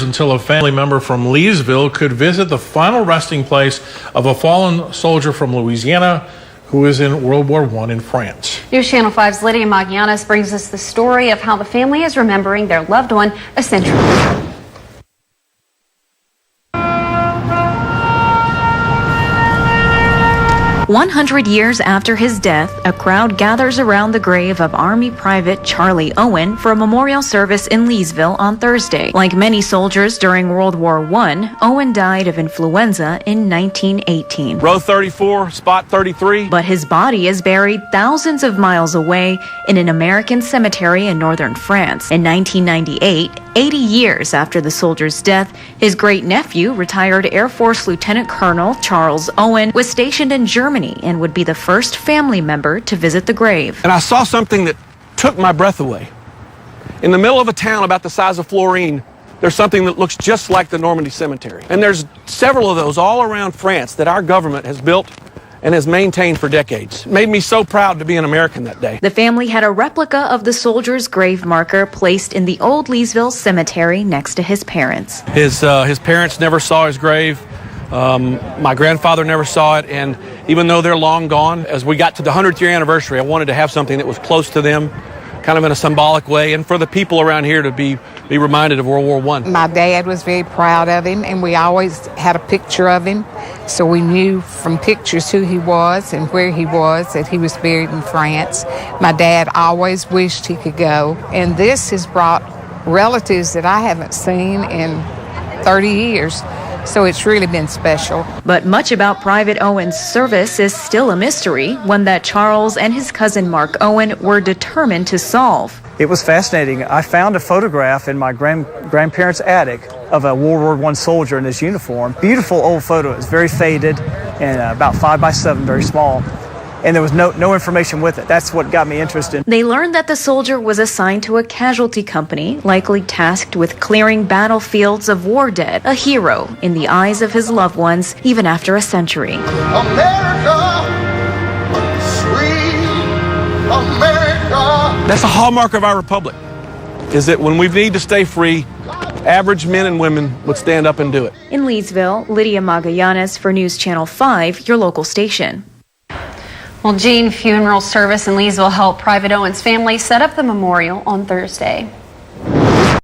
until a family member from Leesville could visit the final resting place of a fallen soldier from Louisiana who was in World War I in France. News Channel 5's Lydia Magallanes brings us the story of how the family is remembering their loved one a century ago. 100 years after his death, a crowd gathers around the grave of Army Private Charley Owen for a memorial service in Leesville on Thursday. Like many soldiers during World War I, Owen died of influenza in 1918. Row 34, spot 33. But his body is buried thousands of miles away in an American cemetery in northern France. In 1998, 80 years after the soldier's death, his great-nephew, retired Air Force Lieutenant Colonel Charles Owen, was stationed in Germany and would be the first family member to visit the grave. And I saw something that took my breath away. In the middle of a town about the size of Florine, there's something that looks just like the Normandy Cemetery. And there's several of those all around France that our government has built and has maintained for decades. It made me so proud to be an American that day. The family had a replica of the soldier's grave marker placed in the Old Leesville Cemetery next to his parents. His parents never saw his grave. My grandfather never saw it, and even though they're long gone, as we got to the 100th year anniversary, I wanted to have something that was close to them, kind of in a symbolic way, and for the people around here to be reminded of World War I. My dad was very proud of him, and we always had a picture of him, so we knew from pictures who he was and where he was, that he was buried in France. My dad always wished he could go, and this has brought relatives that I haven't seen in 30 years. So it's really been special. But much about Private Owen's service is still a mystery, one that Charles and his cousin Mark Owen were determined to solve. It was fascinating. I found a photograph in my grandparents' attic of a World War I soldier in his uniform. Beautiful old photo. It's very faded and about 5x7, very small. And there was no information with it. That's what got me interested. They learned that the soldier was assigned to a casualty company, likely tasked with clearing battlefields of war dead, a hero in the eyes of his loved ones, even after a century. America, sweet America. That's a hallmark of our republic, is that when we need to stay free, average men and women would stand up and do it. In Leesville, Lydia Magallanes for News Channel 5, your local station. Well, Jeane Funeral Service in Leesville helped Private Owen's family set up the memorial on Thursday.